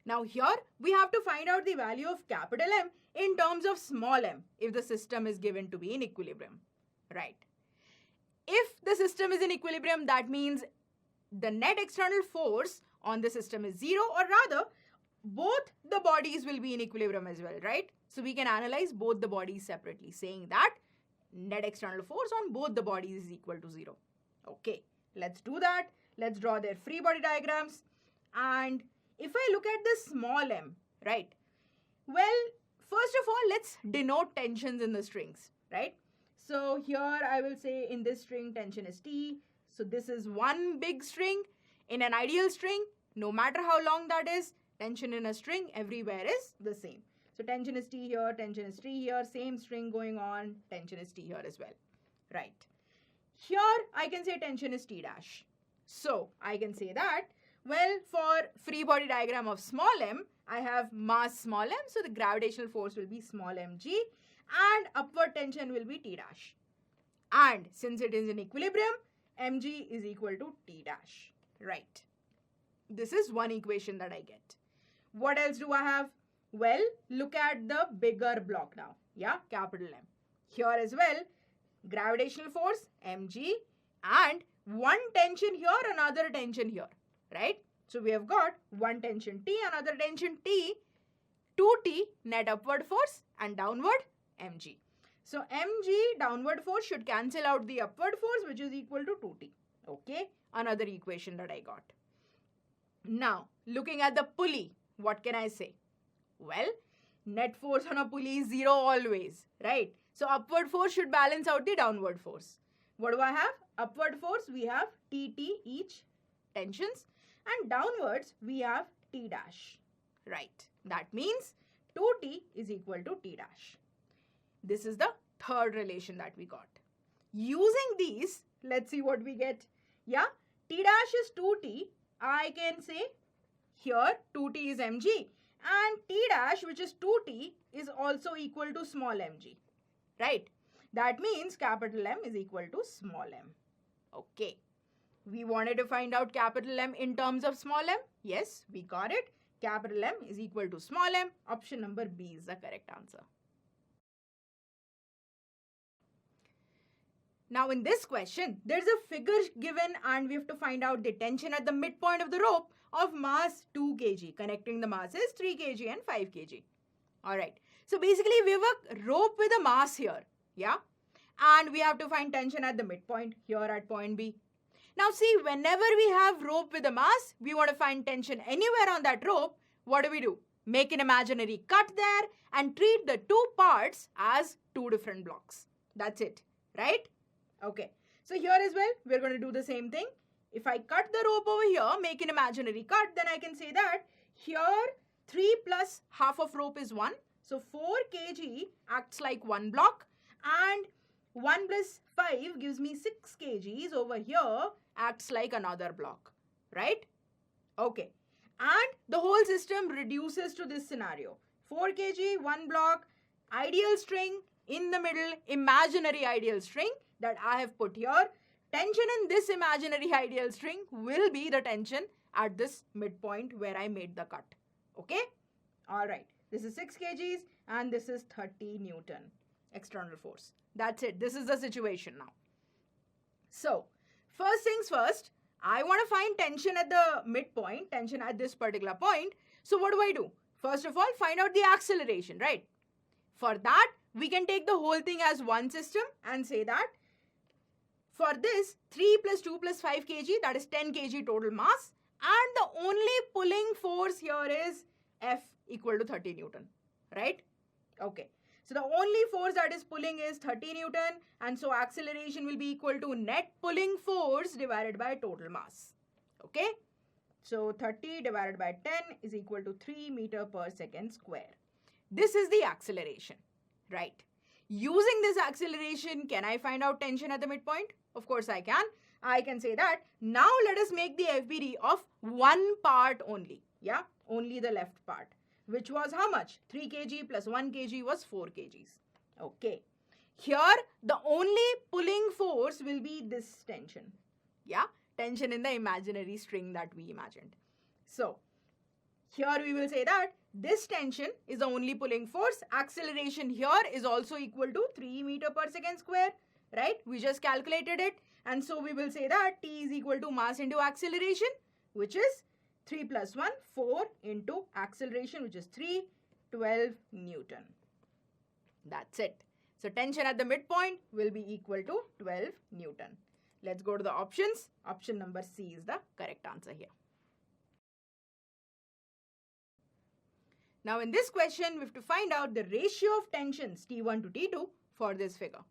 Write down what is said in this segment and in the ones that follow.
Now here we have to find out the value of capital M in terms of small m if the system is given to be in equilibrium, right? If the system is in equilibrium, that means the net external force on the system is 0, or rather both the bodies will be in equilibrium as well, right? So we can analyze both the bodies separately, saying that net external force on both the bodies is equal to 0. Okay, let's do that. Let's draw their free body diagrams. And if I look at the small m, right? Well, first of all, let's denote tensions in the strings, right? So here I will say in this string tension is T. So this is one big string. In an ideal string, no matter how long that is, tension in a string everywhere is the same. So tension is T here, tension is T here, same string going on, tension is T here as well, right? Here I can say tension is T dash. So I can say that, well, for free body diagram of small m, I have mass small m, so the gravitational force will be small mg and upward tension will be T dash. And since it is in equilibrium, mg is equal to T dash, right? This is one equation that I get. What else do I have? Well, look at the bigger block now, yeah, capital M. Here as well, gravitational force mg and one tension here, another tension here, right? So we have got one tension T, another tension T, 2T net upward force and downward mg. So mg downward force should cancel out the upward force, which is equal to 2T. Okay, another equation that I got. Now, looking at the pulley, what can I say? Well, net force on a pulley is 0 always, right? So upward force should balance out the downward force. What do I have? Upward force, we have Tt each tensions, and downwards we have T dash, right? That means 2T is equal to T dash. This is the third relation that we got. Using these, let's see what we get. Yeah, T dash is 2T. I can say here 2T is mg and T dash, which is 2T, is also equal to small mg, right? That means capital M is equal to small m. Okay. We wanted to find out capital M in terms of small m. Yes, we got it. Capital M is equal to small m. Option number B is the correct answer. Now in this question, there's a figure given and we have to find out the tension at the midpoint of the rope of mass 2 kg. Connecting the masses 3 kg and 5 kg. Alright. So basically we have a rope with a mass here. Yeah. And we have to find tension at the midpoint here at point B. Now see, whenever we have rope with a mass, we want to find tension anywhere on that rope. What do? Make an imaginary cut there and treat the two parts as two different blocks. That's it, right? Okay. So here as well, we're going to do the same thing. If I cut the rope over here, make an imaginary cut, then I can say that here 3 plus half of rope is 1. So 4 kg acts like one block and 1 plus 5 gives me 6 kgs over here acts like another block, right? Okay. And the whole system reduces to this scenario. 4 kg, 1 block, ideal string in the middle, imaginary ideal string that I have put here. Tension in this imaginary ideal string will be the tension at this midpoint where I made the cut. Okay? Alright. This is 6 kgs and this is 30 Newton external force. That's it. This is the situation now. So, first things first, I want to find tension at the midpoint, tension at this particular point. So, what do? First of all, find out the acceleration, right? For that, we can take the whole thing as one system and say that for this 3 plus 2 plus 5 kg, that is 10 kg total mass, and the only pulling force here is F equal to 30 Newton, right? Okay. So the only force that is pulling is 30 Newton, and so acceleration will be equal to net pulling force divided by total mass. Okay? So 30 divided by 10 is equal to 3 meter per second square. This is the acceleration, right? Using this acceleration, can I find out tension at the midpoint? Of course I can. I can say that now let us make the FBD of one part only. Yeah, only the left part. Which was how much? 3 kg plus 1 kg was 4 kgs. Okay. Here, the only pulling force will be this tension. Yeah, tension in the imaginary string that we imagined. So, here we will say that this tension is the only pulling force. Acceleration here is also equal to 3 meter per second square, right? We just calculated it. And so we will say that T is equal to mass into acceleration, which is 3 plus 1, 4 into acceleration, which is 3, 12 Newton. That's it. So tension at the midpoint will be equal to 12 Newton. Let's go to the options. Option number C is the correct answer here. Now in this question, we have to find out the ratio of tensions T1 to T2 for this figure.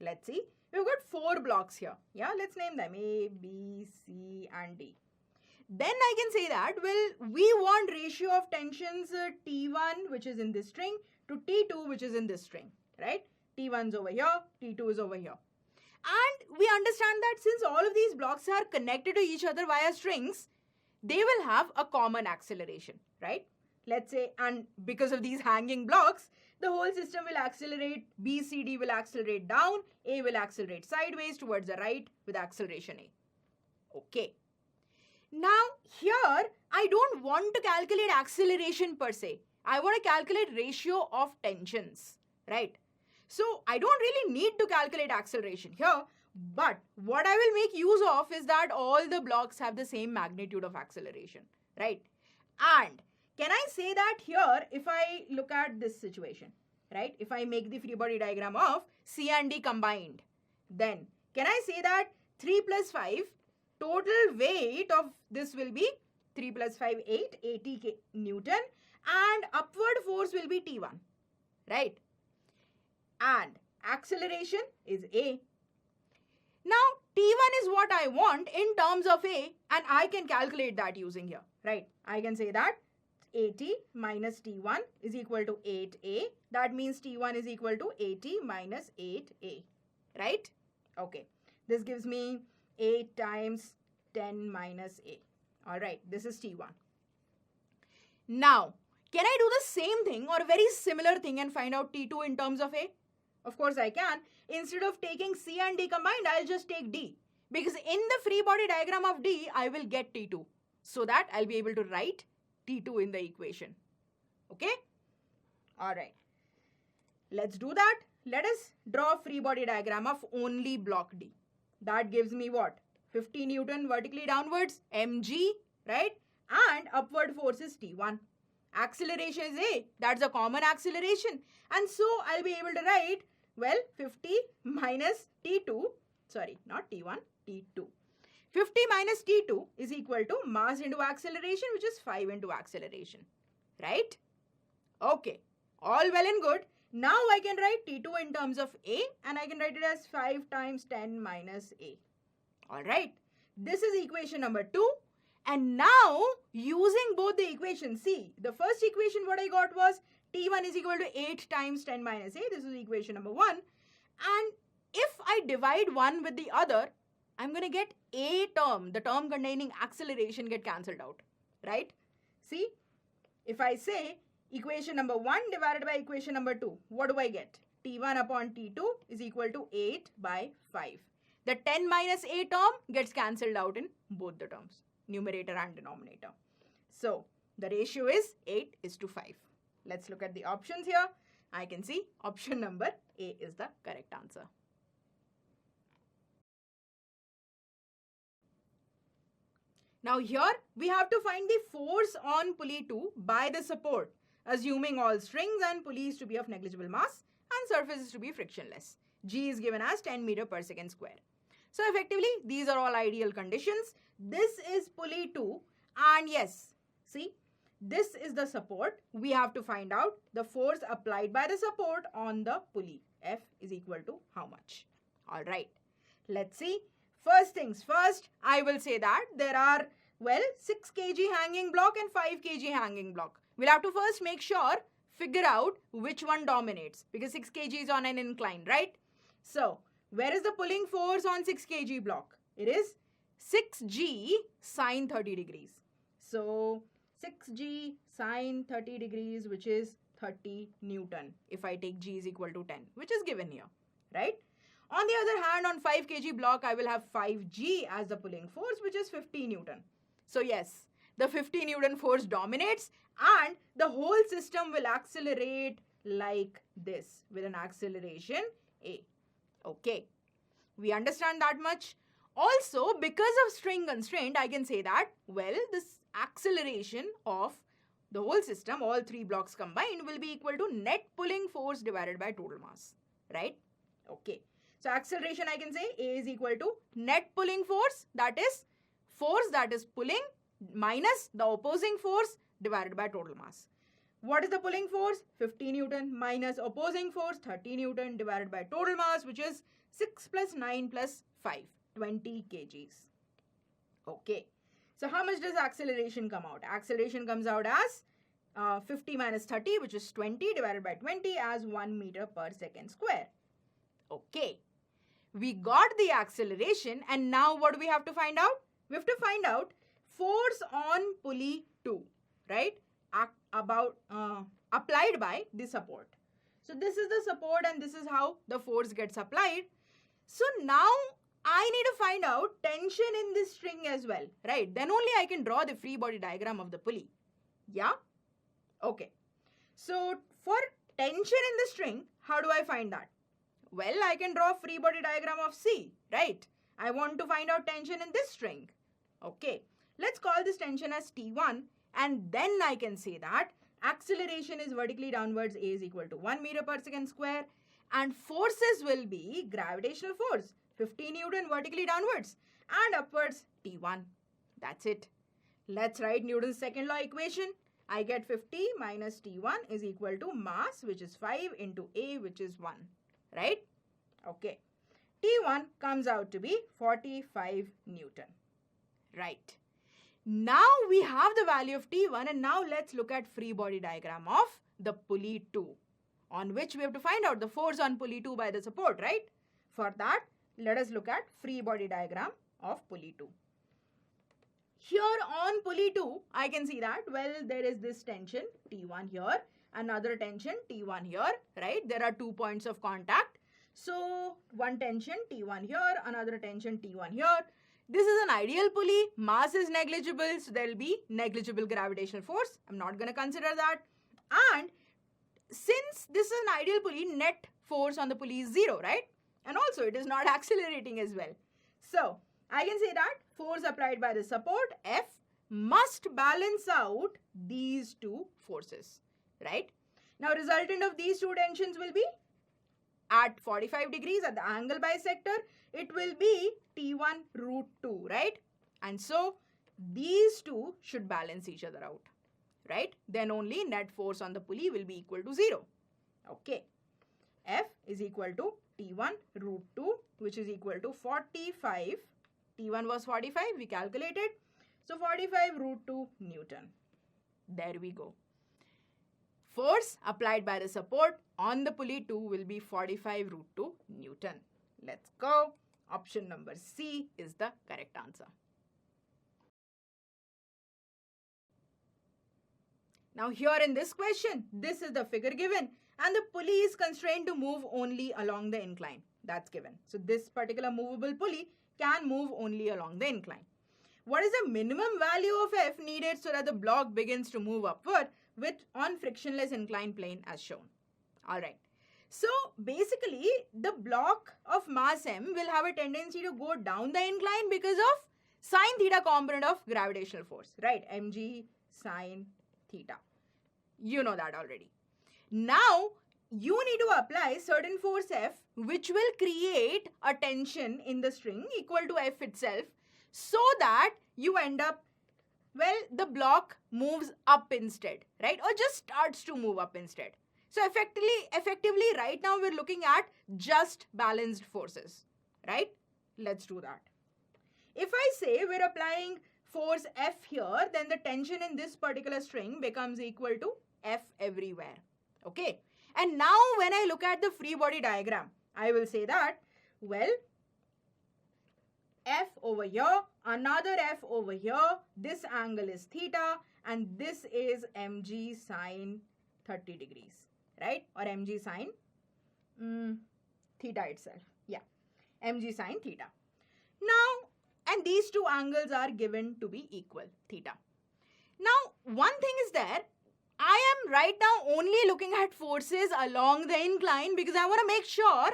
Let's see. We've got 4 blocks here. Yeah, let's name them A, B, C and D. Then I can say that, well, we want ratio of tensions T1, which is in this string, to T2, which is in this string, right? T1 is over here, T2 is over here. And we understand that since all of these blocks are connected to each other via strings, they will have a common acceleration, right? Let's say, and because of these hanging blocks, the whole system will accelerate, B, C, D will accelerate down, A will accelerate sideways towards the right with acceleration A. Okay. Now, here, I don't want to calculate acceleration per se. I want to calculate ratio of tensions, right? So, I don't really need to calculate acceleration here, but what I will make use of is that all the blocks have the same magnitude of acceleration, right? And can I say that here, if I look at this situation, right? If I make the free body diagram of C and D combined, then can I say that 3 plus 5, total weight of this will be 3 plus 5, 8, 80 Newton, and upward force will be T1, right? And acceleration is A. Now, T1 is what I want in terms of A, and I can calculate that using here, right? I can say that 80 minus T1 is equal to 8A. That means T1 is equal to 80 minus 8A, right? Okay. This gives me 8 times 10 minus A. All right. This is T1. Now, can I do the same thing or a very similar thing and find out T2 in terms of A? Of course I can. Instead of taking C and D combined, I'll just take D. Because in the free body diagram of D, I will get T2. So that I'll be able to write T2 in the equation. Okay? Alright. Let's do that. Let us draw a free body diagram of only block D. That gives me what? 50 Newton vertically downwards, mg, right? And upward force is T1. Acceleration is A. That's a common acceleration. And so I'll be able to write, well, 50 minus T2, sorry, not T1, T2. 50 minus T2 is equal to mass into acceleration, which is 5 into acceleration, right? Okay, all well and good. Now I can write T2 in terms of A, and I can write it as 5 times 10 minus A. All right, this is equation number 2. And now, using both the equations, see, the first equation what I got was T1 is equal to 8 times 10 minus A. This is equation number 1. And if I divide one with the other, I'm going to get A term, the term containing acceleration, get cancelled out, right? See, if I say equation number 1 divided by equation number 2, what do I get? T1 upon T2 is equal to 8 by 5. The 10 minus A term gets cancelled out in both the terms, numerator and denominator. So, the ratio is 8:5. Let's look at the options here. I can see option number A is the correct answer. Now here, we have to find the force on pulley 2 by the support, assuming all strings and pulleys to be of negligible mass and surfaces to be frictionless. G is given as 10 meter per second square. So effectively, these are all ideal conditions. This is pulley 2, and yes, see, this is the support. We have to find out the force applied by the support on the pulley. F is equal to how much? All right, let's see. First things first, I will say that there are, well, 6 kg hanging block and 5 kg hanging block. We'll have to first make sure, figure out which one dominates, because 6 kg is on an incline, right? So, where is the pulling force on 6 kg block? It is 6g sine 30 degrees. So, 6g sine 30 degrees, which is 30 Newton, if I take g is equal to 10, which is given here, right? On the other hand, on 5 kg block, I will have 5g as the pulling force, which is 50 Newton. So yes, the 50 Newton force dominates and the whole system will accelerate like this with an acceleration A. Okay, we understand that much. Also, because of string constraint, I can say that, well, this acceleration of the whole system, all three blocks combined, will be equal to net pulling force divided by total mass, right? Okay. So acceleration, I can say A is equal to net pulling force, that is force that is pulling minus the opposing force divided by total mass. What is the pulling force? 50 Newton minus opposing force 30 Newton divided by total mass, which is 6 plus 9 plus 5, 20 kgs. Okay. So how much does acceleration come out? Acceleration comes out as 50 minus 30, which is 20 divided by 20 as 1 meter per second square. Okay. We got the acceleration, and now what do we have to find out? We have to find out force on pulley 2, right? Applied by the support. So this is the support and this is how the force gets applied. So now I need to find out tension in this string as well, right? Then only I can draw the free body diagram of the pulley. Yeah? Okay. So for tension in the string, how do I find that? Well, I can draw free body diagram of C, right? I want to find out tension in this string. Okay. Let's call this tension as T1, and then I can say that acceleration is vertically downwards, A is equal to 1 meter per second square, and forces will be gravitational force, 50 Newton vertically downwards, and upwards T1. That's it. Let's write Newton's second law equation. I get 50 minus T1 is equal to mass, which is 5, into A, which is 1. Right? Okay. T1 comes out to be 45 Newton. Right. Now we have the value of T1, and now let's look at free body diagram of the pulley 2, on which we have to find out the force on pulley 2 by the support, right? For that, let us look at free body diagram of pulley 2. Here on pulley 2, I can see that, well, there is this tension T1 here, another tension T1 here, right? There are 2 points of contact. So one tension T1 here, another tension T1 here. This is an ideal pulley. Mass is negligible, so there will be negligible gravitational force. I'm not going to consider that. And since this is an ideal pulley, net force on the pulley is 0, right? And also it is not accelerating as well. So I can say that force applied by the support F must balance out these two forces, right? Now resultant of these two tensions will be at 45 degrees at the angle bisector, it will be T1 root 2, right? And so these two should balance each other out, right? Then only net force on the pulley will be equal to 0. Okay. F is equal to T1 root 2, which is equal to 45. T1 was 45, we calculated. So 45 root 2 Newton. There we go. Force applied by the support on the pulley 2 will be 45 root 2 Newton. Let's go. Option number C is the correct answer. Now here in this question, this is the figure given and the pulley is constrained to move only along the incline. That's given. So this particular movable pulley can move only along the incline. What is the minimum value of F needed so that the block begins to move upward with on frictionless inclined plane as shown? Alright. So basically the block of mass M will have a tendency to go down the incline because of sine theta component of gravitational force, right? mg sine theta. You know that already. Now you need to apply certain force F which will create a tension in the string equal to F itself so that you end up, well, the block moves up instead, right? Or just starts to move up instead. So effectively right now we're looking at just balanced forces, right? Let's do that. If I say we're applying force F here, then the tension in this particular string becomes equal to F everywhere, okay? And now when I look at the free body diagram, I will say that, well, F over here, another F over here, this angle is theta and this is mg sine 30 degrees, right? Or mg sine theta itself, yeah, mg sine theta. Now, and these two angles are given to be equal, theta. Now, one thing is there, I am right now only looking at forces along the incline because I want to make sure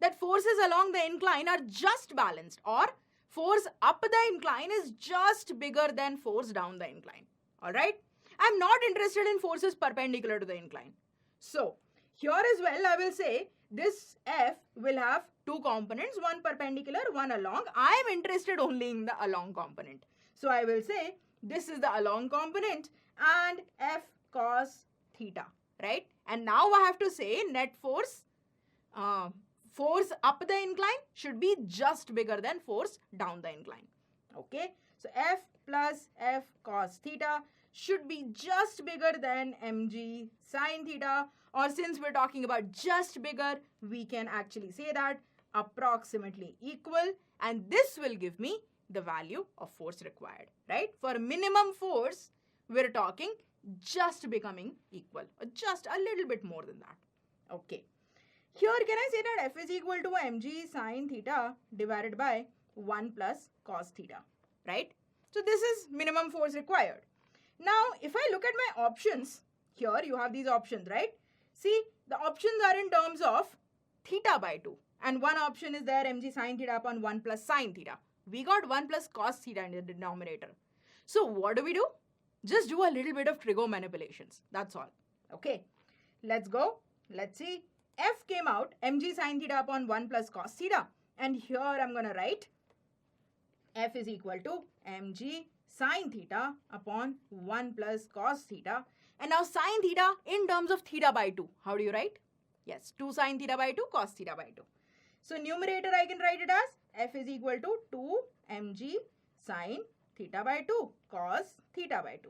that forces along the incline are just balanced, or force up the incline is just bigger than force down the incline. Alright? I'm not interested in forces perpendicular to the incline. So, here as well I will say this F will have two components, one perpendicular, one along. I am interested only in the along component. So, I will say this is the along component and F cos theta, right? And now I have to say net force, force up the incline should be just bigger than force down the incline. Okay, so F plus F cos theta should be just bigger than mg sin theta, or since we're talking about just bigger, we can actually say that approximately equal, and this will give me the value of force required, right? For minimum force, we're talking just becoming equal, or just a little bit more than that. Okay. Here, can I say that F is equal to mg sin theta divided by 1 plus cos theta, right? So this is minimum force required. Now, if I look at my options, here you have these options, right? See, the options are in terms of theta by 2. And one option is there, mg sin theta upon 1 plus sin theta. We got 1 plus cos theta in the denominator. So what do? Just do a little bit of trig manipulations. That's all. Okay. Let's go. Let's see. F came out mg sin theta upon 1 plus cos theta. And here I'm going to write F is equal to mg sin theta upon 1 plus cos theta. And now sin theta in terms of theta by 2. How do you write? Yes, 2 sin theta by 2 cos theta by 2. So numerator I can write it as F is equal to 2 mg sin theta by 2 cos theta by 2.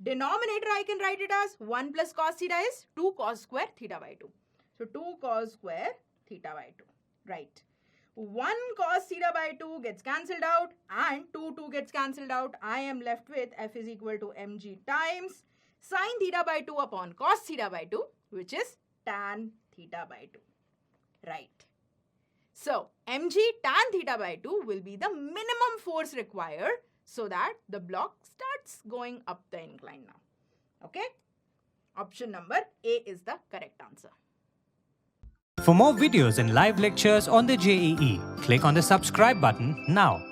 Denominator I can write it as 1 plus cos theta is 2 cos square theta by 2. So 2 cos square theta by 2. Right. 1 cos theta by 2 gets cancelled out and 2 gets cancelled out. I am left with F is equal to mg times sin theta by 2 upon cos theta by 2, which is tan theta by 2. Right. So mg tan theta by 2 will be the minimum force required so that the block starts going up the incline now. Okay. Option number A is the correct answer. For more videos and live lectures on the JEE, click on the subscribe button now.